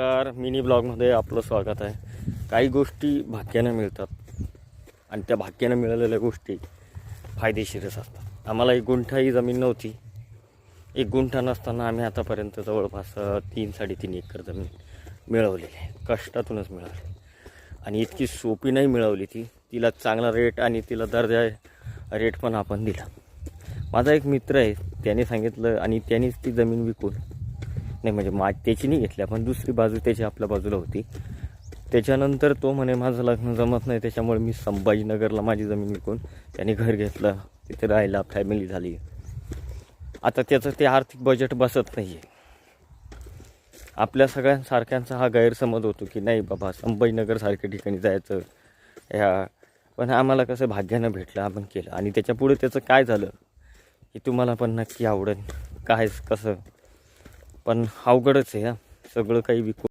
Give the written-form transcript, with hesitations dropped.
Mini ब्लॉगमध्ये आपलं स्वागत आहे। काही गोष्टी भाग्यानं मिळतात आणि त्या भाग्यानं मिळालेल्या गोष्टी फायदेशीरच असतात। आम्हाला 1 गुंठाही जमीन नव्हती। 1 गुंठा नसताना आम्ही आतापर्यंत जवळपास 3-3.5 एकर जमीन मिळवलेली आहे। कष्टातूनच मिळाली आणि इतकी सोपी नाही मिळवली ती। तिला चांगला रेट आणि तिला दर्जा रेट पण आपण दिला। माझा एक मित्र आहे, त्याने सांगितलं आणि त्यानेच ती जमीन विकून नाही म्हणजे त्याची नाही घेतली, पण दुसरी बाजू त्याची आपल्या बाजूला होती। त्याच्यानंतर तो म्हणे माझं लग्न जमत नाही, त्याच्यामुळे मी संभाजीनगरला माझी जमीन विकून त्याने घर घेतलं, तिथे राहायला, फॅमिली झाली। आता त्याचं ते आर्थिक बजेट बसत नाही आहे। आपल्या सगळ्यांसारख्यांचा हा गैरसमज होतो की नाही बाबा संभाजीनगरसारख्या ठिकाणी जायचं पण आम्हाला कसं भाग्यानं भेटलं, आपण केलं आणि त्याच्यापुढे त्याचं काय झालं हे तुम्हाला पण नक्की आवडेल। काय कसं पण अवघडच आहे सगळं काही विकून